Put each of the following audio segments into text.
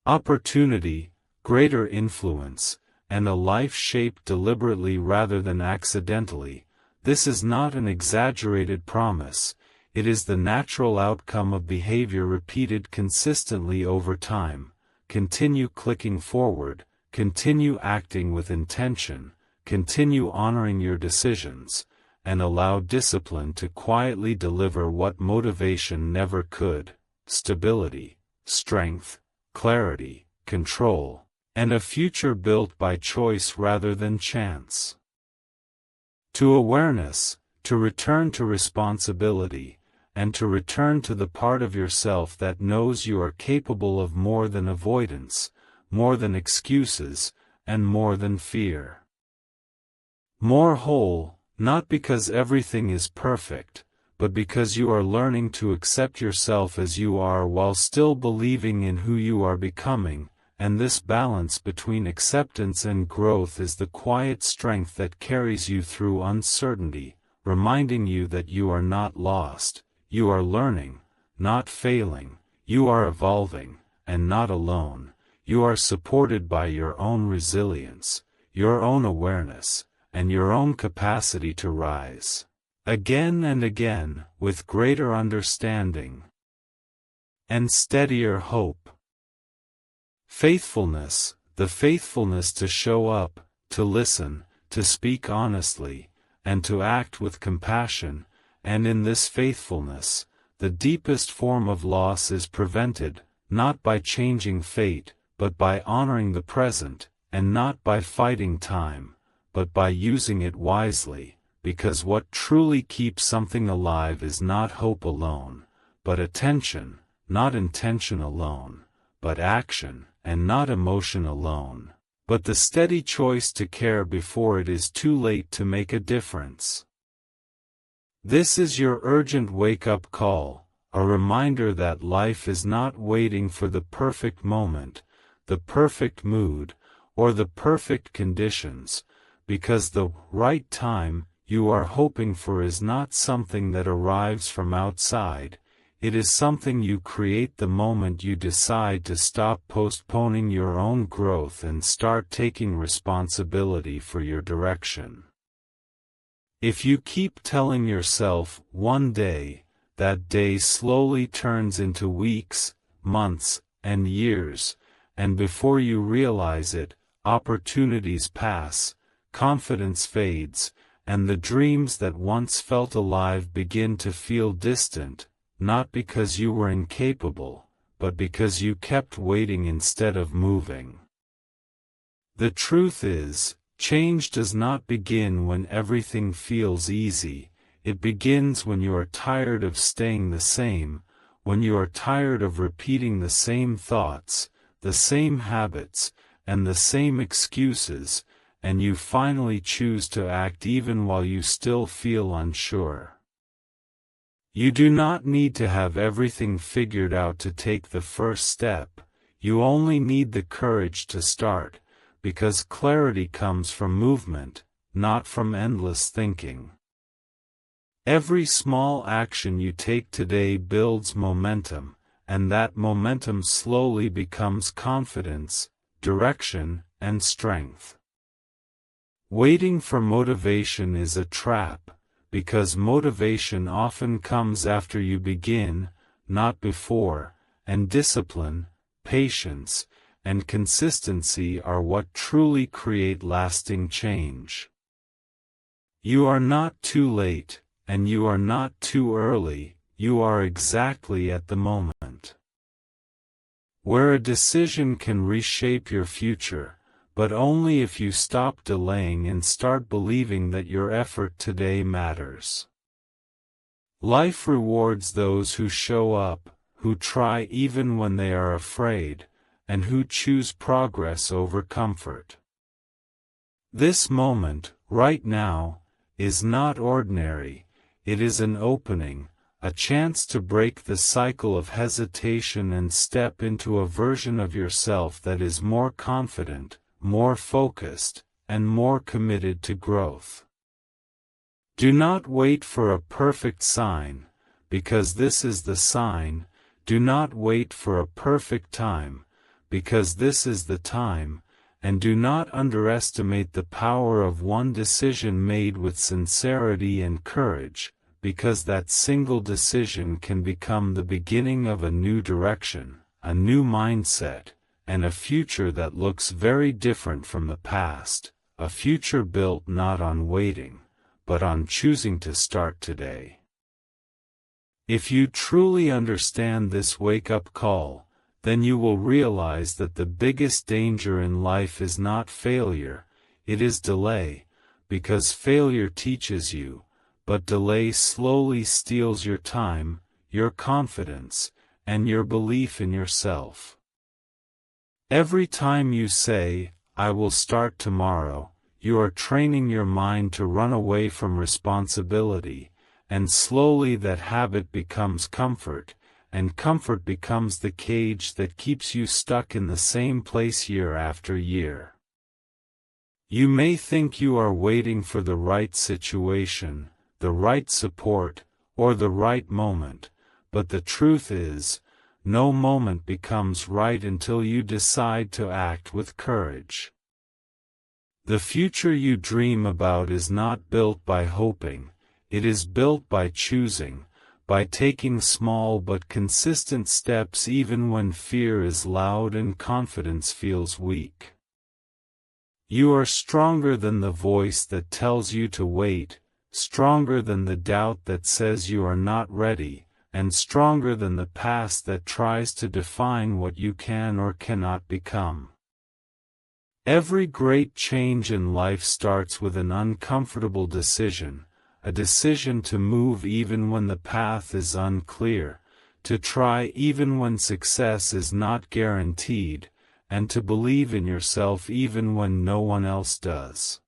opportunity, greater influence, and a life shaped deliberately rather than accidentally. This is not an exaggerated promise, it is the natural outcome of behavior repeated consistently over time. Continue clicking forward, continue acting with intention, continue honoring your decisions, and allow discipline to quietly deliver what motivation never could: stability, strength, clarity, control, and a future built by choice rather than chance. To awareness, to return to responsibility, and to return to the part of yourself that knows you are capable of more than avoidance, more than excuses, and more than fear. More whole, not because everything is perfect, but because you are learning to accept yourself as you are while still believing in who you are becoming, and this balance between acceptance and growth is the quiet strength that carries you through uncertainty, reminding you that you are not lost. You are learning, not failing, you are evolving, and not alone. You are supported by your own resilience, your own awareness, and your own capacity to rise again and again, with greater understanding and steadier hope. Faithfulness, the faithfulness to show up, to listen, to speak honestly, and to act with compassion. And in this faithfulness, the deepest form of loss is prevented, not by changing fate, but by honoring the present, and not by fighting time, but by using it wisely, because what truly keeps something alive is not hope alone, but attention, not intention alone, but action, and not emotion alone, but the steady choice to care before it is too late to make a difference. This is your urgent wake-up call, a reminder that life is not waiting for the perfect moment, the perfect mood, or the perfect conditions, because the right time you are hoping for is not something that arrives from outside. It is something you create the moment you decide to stop postponing your own growth and start taking responsibility for your direction. If you keep telling yourself, one day, that day slowly turns into weeks, months, and years, and before you realize it, opportunities pass, confidence fades, and the dreams that once felt alive begin to feel distant, not because you were incapable, but because you kept waiting instead of moving. The truth is, change does not begin when everything feels easy. It begins when you are tired of staying the same, when you are tired of repeating the same thoughts, the same habits, and the same excuses, and you finally choose to act even while you still feel unsure. You do not need to have everything figured out to take the first step. You only need the courage to start, because clarity comes from movement, not from endless thinking. Every small action you take today builds momentum, and that momentum slowly becomes confidence, direction, and strength. Waiting for motivation is a trap, because motivation often comes after you begin, not before, and discipline, patience, and consistency are what truly create lasting change. You are not too late, and you are not too early, you are exactly at the moment where a decision can reshape your future, but only if you stop delaying and start believing that your effort today matters. Life rewards those who show up, who try even when they are afraid, and who choose progress over comfort. This moment, right now, is not ordinary. It is an opening, a chance to break the cycle of hesitation and step into a version of yourself that is more confident, more focused, and more committed to growth. Do not wait for a perfect sign, because this is the sign. Do not wait for a perfect time, because this is the time, and do not underestimate the power of one decision made with sincerity and courage, because that single decision can become the beginning of a new direction, a new mindset, and a future that looks very different from the past, a future built not on waiting, but on choosing to start today. If you truly understand this wake-up call, then you will realize that the biggest danger in life is not failure, it is delay, because failure teaches you, but delay slowly steals your time, your confidence, and your belief in yourself. Every time you say, "I will start tomorrow," you are training your mind to run away from responsibility, and slowly that habit becomes comfort, and comfort becomes the cage that keeps you stuck in the same place year after year. You may think you are waiting for the right situation, the right support, or the right moment, but the truth is, no moment becomes right until you decide to act with courage. The future you dream about is not built by hoping, it is built by choosing, by taking small but consistent steps even when fear is loud and confidence feels weak. You are stronger than the voice that tells you to wait, stronger than the doubt that says you are not ready, and stronger than the past that tries to define what you can or cannot become. Every great change in life starts with an uncomfortable decision, a decision to move even when the path is unclear, to try even when success is not guaranteed, and to believe in yourself even when no one else does.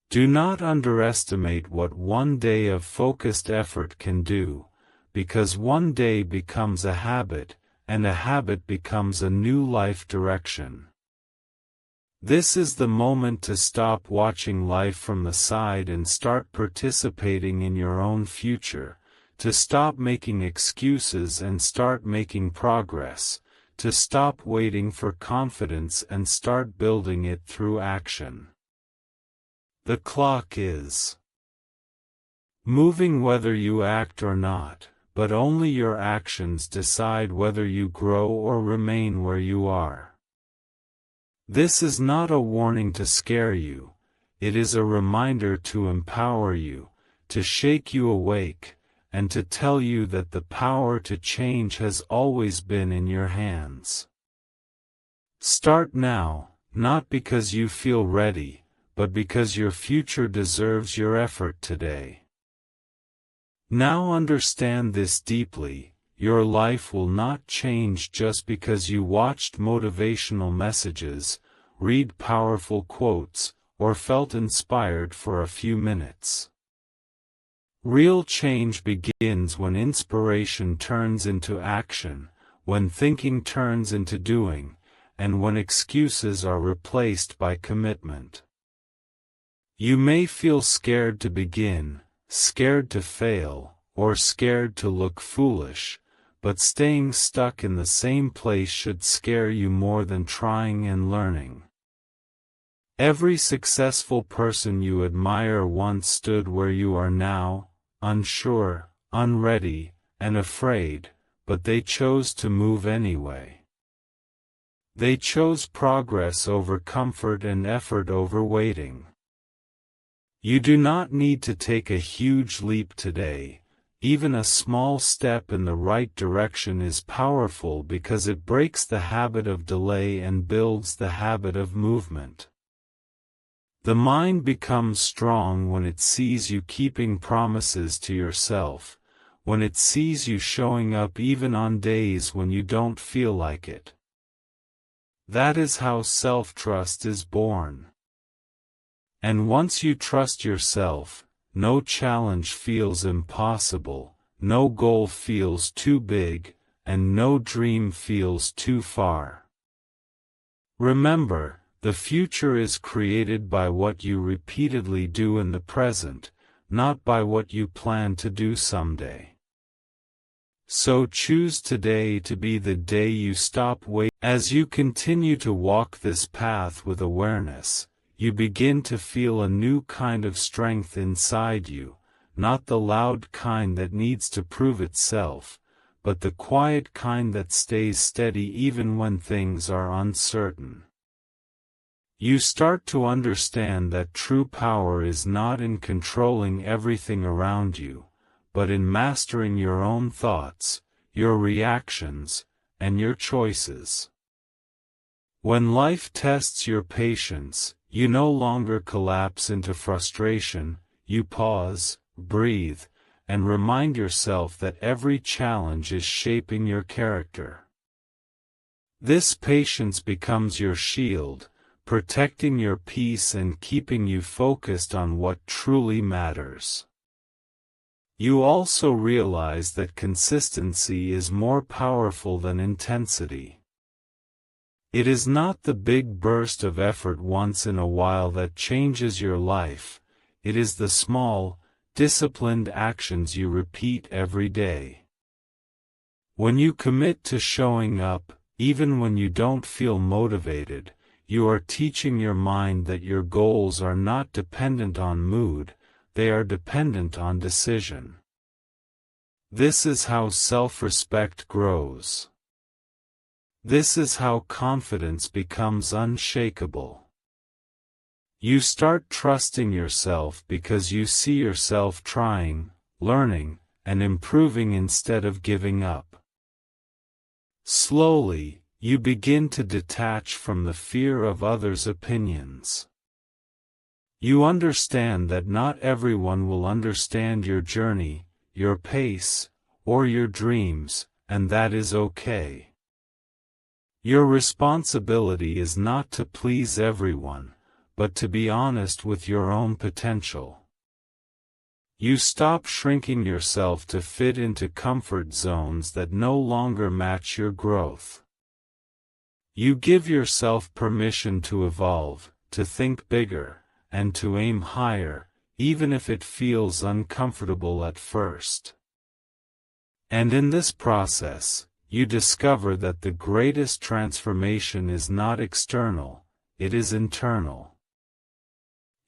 Do not underestimate what one day of focused effort can do, because one day becomes a habit, and a habit becomes a new life direction. This is the moment to stop watching life from the side and start participating in your own future, to stop making excuses and start making progress, to stop waiting for confidence and start building it through action. The clock is moving whether you act or not, but only your actions decide whether you grow or remain where you are. This is not a warning to scare you, it is a reminder to empower you, to shake you awake, and to tell you that the power to change has always been in your hands. Start now, not because you feel ready, but because your future deserves your effort today. Now understand this deeply. Your life will not change just because you watched motivational messages, read powerful quotes, or felt inspired for a few minutes. Real change begins when inspiration turns into action, when thinking turns into doing, and when excuses are replaced by commitment. You may feel scared to begin, scared to fail, or scared to look foolish, but staying stuck in the same place should scare you more than trying and learning. Every successful person you admire once stood where you are now, unsure, unready, and afraid, but they chose to move anyway. They chose progress over comfort and effort over waiting. You do not need to take a huge leap today. Even a small step in the right direction is powerful because it breaks the habit of delay and builds the habit of movement. The mind becomes strong when it sees you keeping promises to yourself, when it sees you showing up even on days when you don't feel like it. That is how self-trust is born. And once you trust yourself, no challenge feels impossible, no goal feels too big, and no dream feels too far. Remember, the future is created by what you repeatedly do in the present, not by what you plan to do someday. So choose today to be the day you stop waiting. As you continue to walk this path with awareness, you begin to feel a new kind of strength inside you, not the loud kind that needs to prove itself, but the quiet kind that stays steady even when things are uncertain. You start to understand that true power is not in controlling everything around you, but in mastering your own thoughts, your reactions, and your choices. When life tests your patience, you no longer collapse into frustration, you pause, breathe, and remind yourself that every challenge is shaping your character. This patience becomes your shield, protecting your peace and keeping you focused on what truly matters. You also realize that consistency is more powerful than intensity. It is not the big burst of effort once in a while that changes your life, it is the small, disciplined actions you repeat every day. When you commit to showing up, even when you don't feel motivated, you are teaching your mind that your goals are not dependent on mood, they are dependent on decision. This is how self-respect grows. This is how confidence becomes unshakable. You start trusting yourself because you see yourself trying, learning, and improving instead of giving up. Slowly, you begin to detach from the fear of others' opinions. You understand that not everyone will understand your journey, your pace, or your dreams, and that is okay. Your responsibility is not to please everyone, but to be honest with your own potential. You stop shrinking yourself to fit into comfort zones that no longer match your growth. You give yourself permission to evolve, to think bigger, and to aim higher, even if it feels uncomfortable at first. And in this process, you discover that the greatest transformation is not external, it is internal.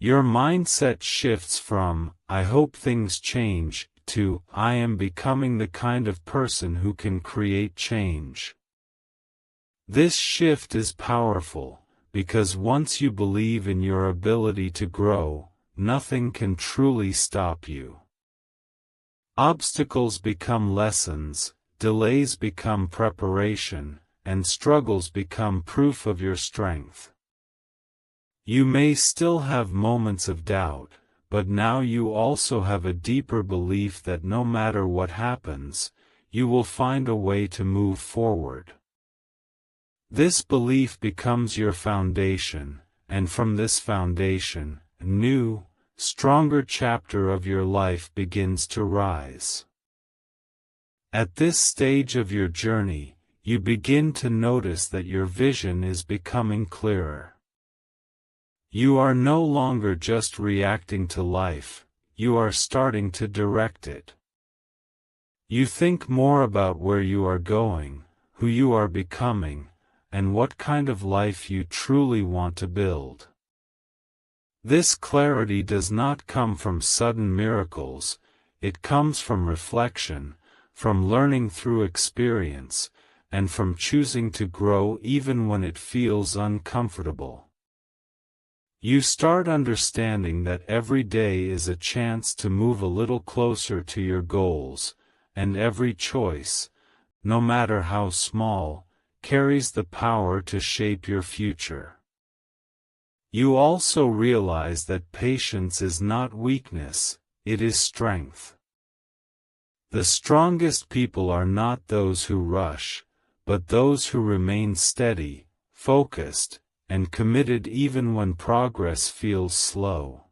Your mindset shifts from, "I hope things change," to, "I am becoming the kind of person who can create change." This shift is powerful, because once you believe in your ability to grow, nothing can truly stop you. Obstacles become lessons, delays become preparation, and struggles become proof of your strength. You may still have moments of doubt, but now you also have a deeper belief that no matter what happens, you will find a way to move forward. This belief becomes your foundation, and from this foundation, a new, stronger chapter of your life begins to rise. At this stage of your journey, you begin to notice that your vision is becoming clearer. You are no longer just reacting to life, you are starting to direct it. You think more about where you are going, who you are becoming, and what kind of life you truly want to build. This clarity does not come from sudden miracles, it comes from reflection, from learning through experience, and from choosing to grow even when it feels uncomfortable. You start understanding that every day is a chance to move a little closer to your goals, and every choice, no matter how small, carries the power to shape your future. You also realize that patience is not weakness, it is strength. The strongest people are not those who rush, but those who remain steady, focused, and committed even when progress feels slow.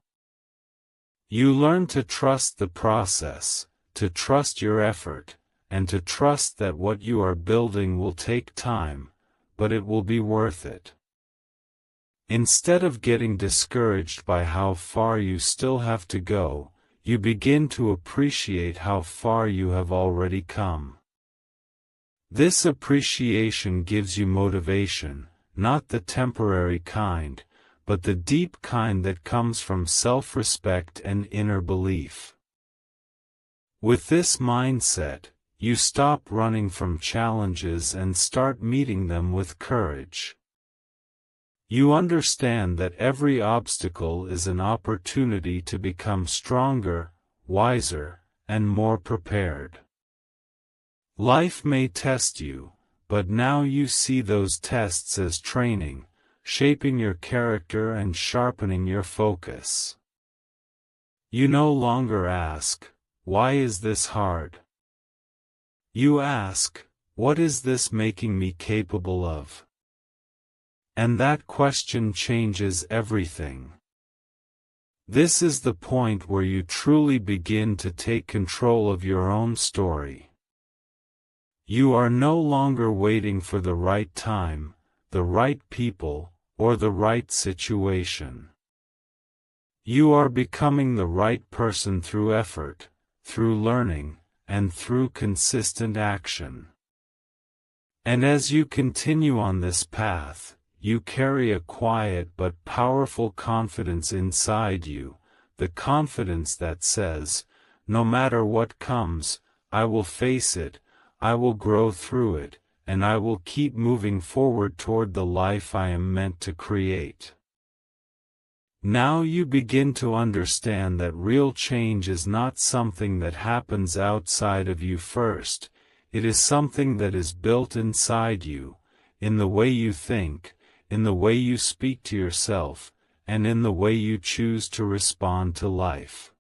You learn to trust the process, to trust your effort, and to trust that what you are building will take time, but it will be worth it. Instead of getting discouraged by how far you still have to go, you begin to appreciate how far you have already come. This appreciation gives you motivation, not the temporary kind, but the deep kind that comes from self-respect and inner belief. With this mindset, you stop running from challenges and start meeting them with courage. You understand that every obstacle is an opportunity to become stronger, wiser, and more prepared. Life may test you, but now you see those tests as training, shaping your character and sharpening your focus. You no longer ask, "Why is this hard?" You ask, "What is this making me capable of?" And that question changes everything. This is the point where you truly begin to take control of your own story. You are no longer waiting for the right time, the right people, or the right situation. You are becoming the right person through effort, through learning, and through consistent action. And as you continue on this path, you carry a quiet but powerful confidence inside you, the confidence that says, "No matter what comes, I will face it, I will grow through it, and I will keep moving forward toward the life I am meant to create." Now you begin to understand that real change is not something that happens outside of you first, it is something that is built inside you, in the way you think, in the way you speak to yourself, and in the way you choose to respond to life.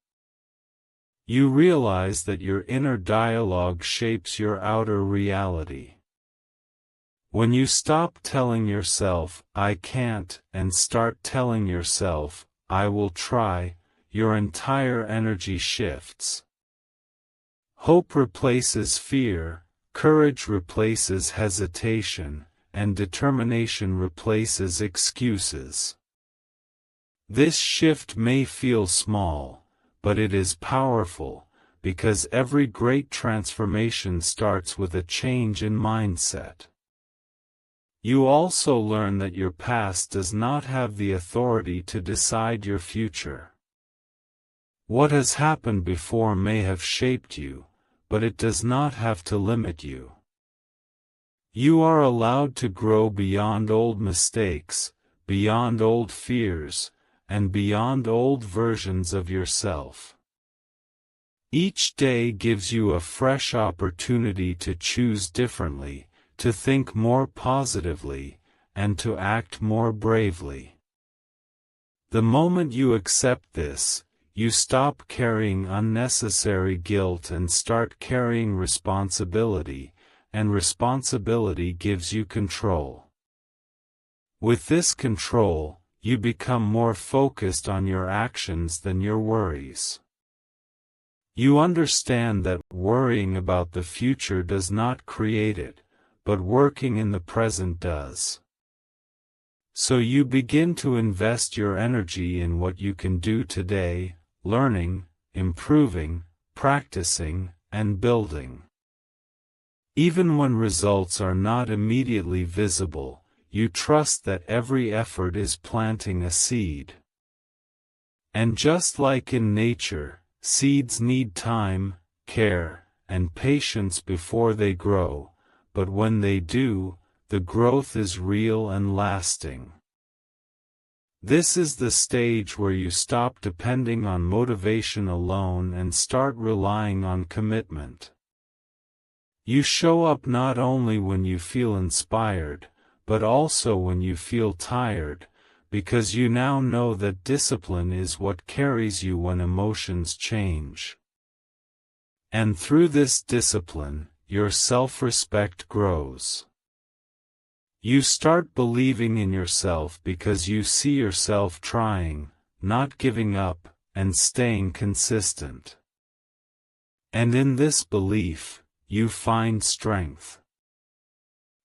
You realize that your inner dialogue shapes your outer reality. When you stop telling yourself, "I can't," and start telling yourself, "I will try," your entire energy shifts. Hope replaces fear, courage replaces hesitation, and determination replaces excuses. This shift may feel small, but it is powerful, because every great transformation starts with a change in mindset. You also learn that your past does not have the authority to decide your future. What has happened before may have shaped you, but it does not have to limit you. You are allowed to grow beyond old mistakes, beyond old fears, and beyond old versions of yourself. Each day gives you a fresh opportunity to choose differently, to think more positively, and to act more bravely. The moment you accept this, you stop carrying unnecessary guilt and start carrying responsibility, and responsibility gives you control. With this control, you become more focused on your actions than your worries. You understand that worrying about the future does not create it, but working in the present does. So you begin to invest your energy in what you can do today, learning, improving, practicing, and building. Even when results are not immediately visible, you trust that every effort is planting a seed. And just like in nature, seeds need time, care, and patience before they grow, but when they do, the growth is real and lasting. This is the stage where you stop depending on motivation alone and start relying on commitment. You show up not only when you feel inspired, but also when you feel tired, because you now know that discipline is what carries you when emotions change. And through this discipline, your self-respect grows. You start believing in yourself because you see yourself trying, not giving up, and staying consistent. And in this belief, you find strength.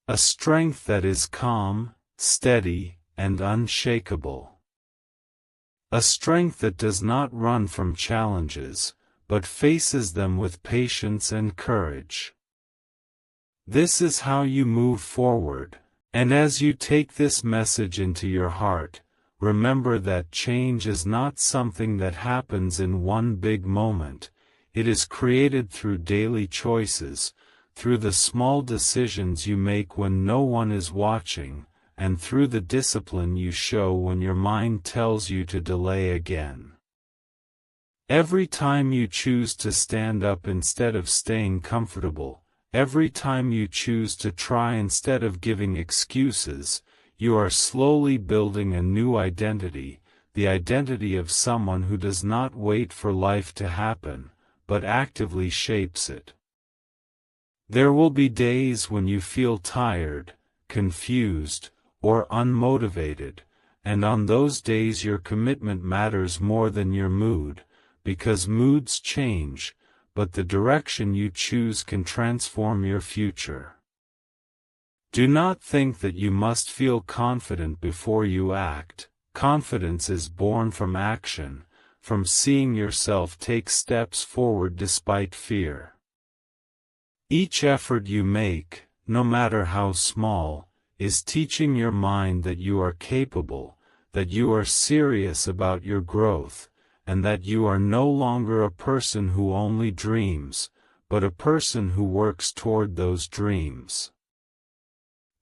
A strength that is calm, steady, and unshakable. A strength that does not run from challenges, but faces them with patience and courage. This is how you move forward. And as you take this message into your heart, remember that change is not something that happens in one big moment. It is created through daily choices, through the small decisions you make when no one is watching, and through the discipline you show when your mind tells you to delay again. Every time you choose to stand up instead of staying comfortable, every time you choose to try instead of giving excuses, you are slowly building a new identity, the identity of someone who does not wait for life to happen, but actively shapes it. There will be days when you feel tired, confused, or unmotivated, and on those days your commitment matters more than your mood, because moods change, but the direction you choose can transform your future. Do not think that you must feel confident before you act. Confidence is born from action, from seeing yourself take steps forward despite fear. Each effort you make, no matter how small, is teaching your mind that you are capable, that you are serious about your growth, and that you are no longer a person who only dreams, but a person who works toward those dreams.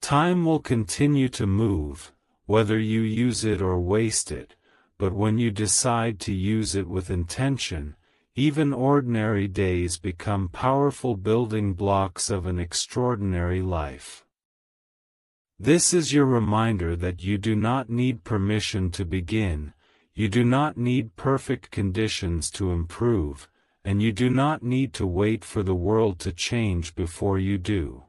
Time will continue to move, whether you use it or waste it, but when you decide to use it with intention, even ordinary days become powerful building blocks of an extraordinary life. This is your reminder that you do not need permission to begin. You do not need perfect conditions to improve, and you do not need to wait for the world to change before you do.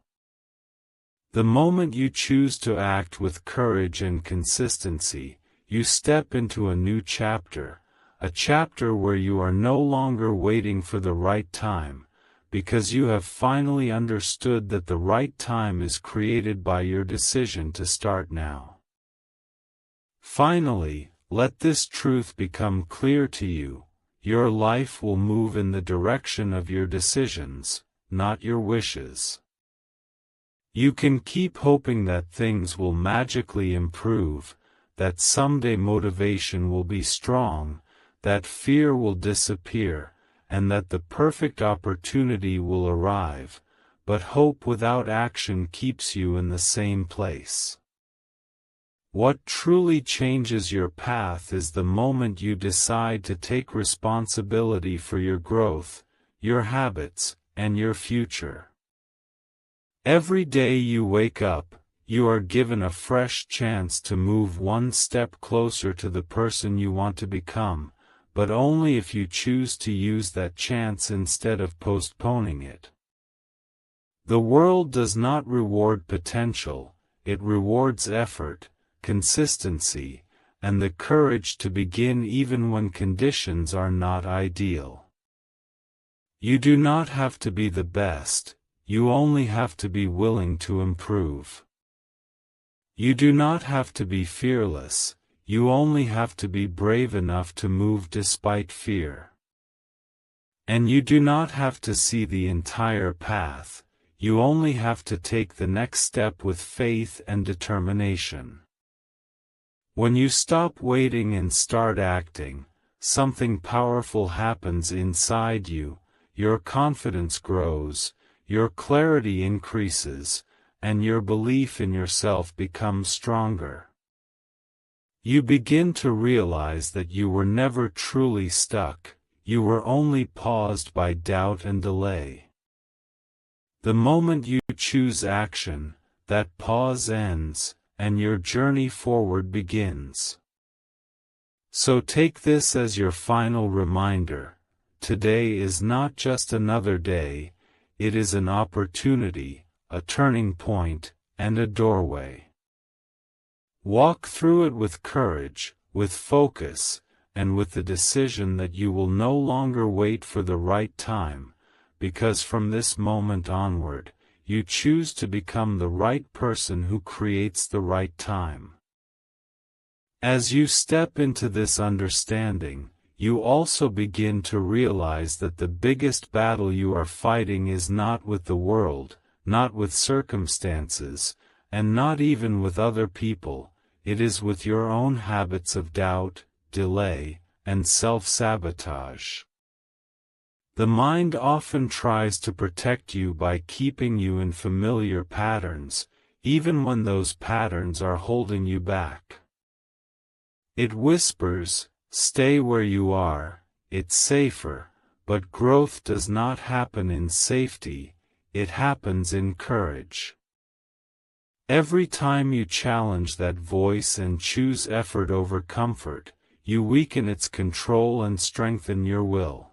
The moment you choose to act with courage and consistency, you step into a new chapter, a chapter where you are no longer waiting for the right time, because you have finally understood that the right time is created by your decision to start now. Finally, let this truth become clear to you: your life will move in the direction of your decisions, not your wishes. You can keep hoping that things will magically improve, that someday motivation will be strong, that fear will disappear, and that the perfect opportunity will arrive, but hope without action keeps you in the same place. What truly changes your path is the moment you decide to take responsibility for your growth, your habits, and your future. Every day you wake up, you are given a fresh chance to move one step closer to the person you want to become, but only if you choose to use that chance instead of postponing it. The world does not reward potential, it rewards effort, consistency, and the courage to begin even when conditions are not ideal. You do not have to be the best, you only have to be willing to improve. You do not have to be fearless, you only have to be brave enough to move despite fear. And you do not have to see the entire path, you only have to take the next step with faith and determination. When you stop waiting and start acting, something powerful happens inside you, your confidence grows, your clarity increases, and your belief in yourself becomes stronger. You begin to realize that you were never truly stuck, you were only paused by doubt and delay. The moment you choose action, that pause ends, and your journey forward begins. So take this as your final reminder: today is not just another day, it is an opportunity, a turning point, and a doorway. Walk through it with courage, with focus, and with the decision that you will no longer wait for the right time, because from this moment onward, you choose to become the right person who creates the right time. As you step into this understanding, you also begin to realize that the biggest battle you are fighting is not with the world, not with circumstances, and not even with other people. It is with your own habits of doubt, delay, and self-sabotage. The mind often tries to protect you by keeping you in familiar patterns, even when those patterns are holding you back. It whispers, "Stay where you are, it's safer," but growth does not happen in safety, it happens in courage. Every time you challenge that voice and choose effort over comfort, you weaken its control and strengthen your will.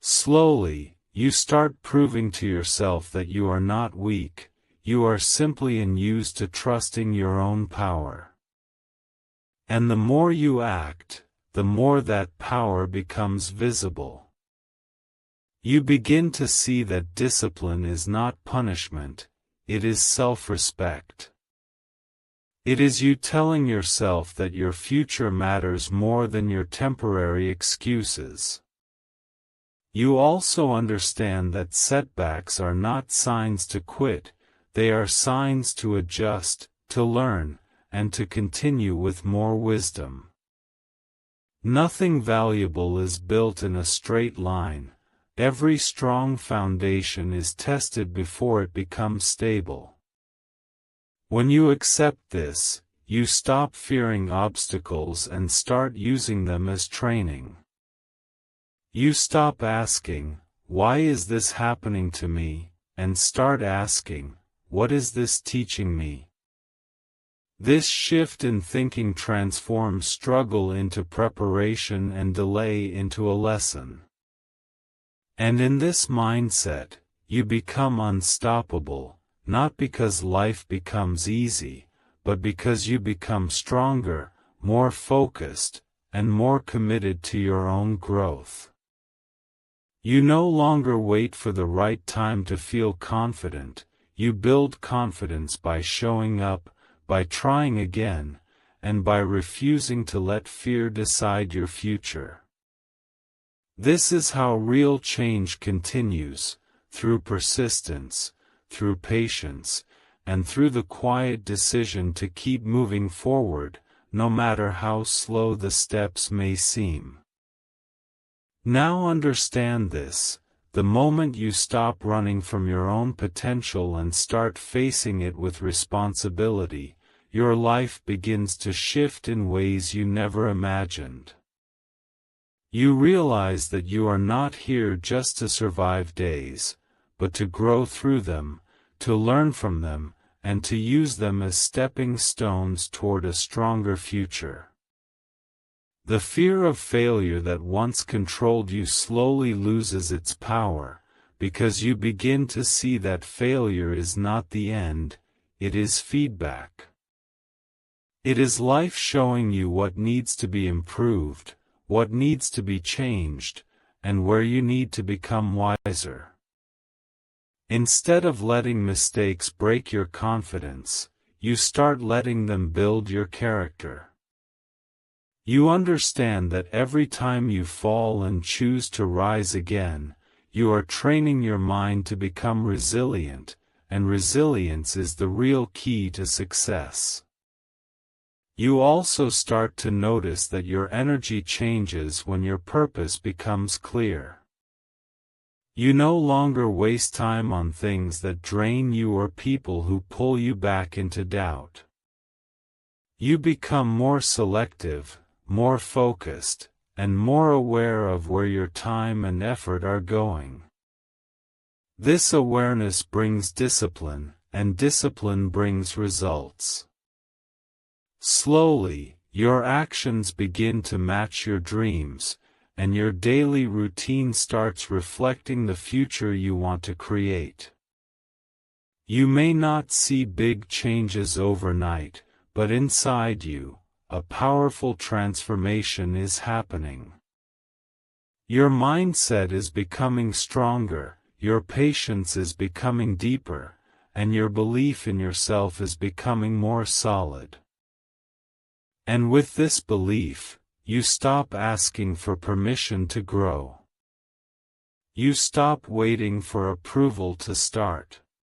Slowly, you start proving to yourself that you are not weak, you are simply unused to trusting your own power. And the more you act, the more that power becomes visible. You begin to see that discipline is not punishment, it is self-respect. It is you telling yourself that your future matters more than your temporary excuses. You also understand that setbacks are not signs to quit, they are signs to adjust, to learn, and to continue with more wisdom. Nothing valuable is built in a straight line, every strong foundation is tested before it becomes stable. When you accept this, you stop fearing obstacles and start using them as training. You stop asking, "Why is this happening to me?" and start asking, "What is this teaching me?" This shift in thinking transforms struggle into preparation and delay into a lesson. And in this mindset, you become unstoppable, not because life becomes easy, but because you become stronger, more focused, and more committed to your own growth. You no longer wait for the right time to feel confident, you build confidence by showing up, by trying again, and by refusing to let fear decide your future. This is how real change continues, through persistence, through patience, and through the quiet decision to keep moving forward, no matter how slow the steps may seem. Now understand this, the moment you stop running from your own potential and start facing it with responsibility, your life begins to shift in ways you never imagined. You realize that you are not here just to survive days, but to grow through them, to learn from them, and to use them as stepping stones toward a stronger future. The fear of failure that once controlled you slowly loses its power, because you begin to see that failure is not the end, it is feedback. It is life showing you what needs to be improved, what needs to be changed, and where you need to become wiser. Instead of letting mistakes break your confidence, you start letting them build your character. You understand that every time you fall and choose to rise again, you are training your mind to become resilient, and resilience is the real key to success. You also start to notice that your energy changes when your purpose becomes clear. You no longer waste time on things that drain you or people who pull you back into doubt. You become more selective, more focused, and more aware of where your time and effort are going. This awareness brings discipline, and discipline brings results. Slowly, your actions begin to match your dreams, and your daily routine starts reflecting the future you want to create. You may not see big changes overnight, but inside you, a powerful transformation is happening. Your mindset is becoming stronger, your patience is becoming deeper, and your belief in yourself is becoming more solid. And with this belief, you stop asking for permission to grow. You stop waiting for approval to start.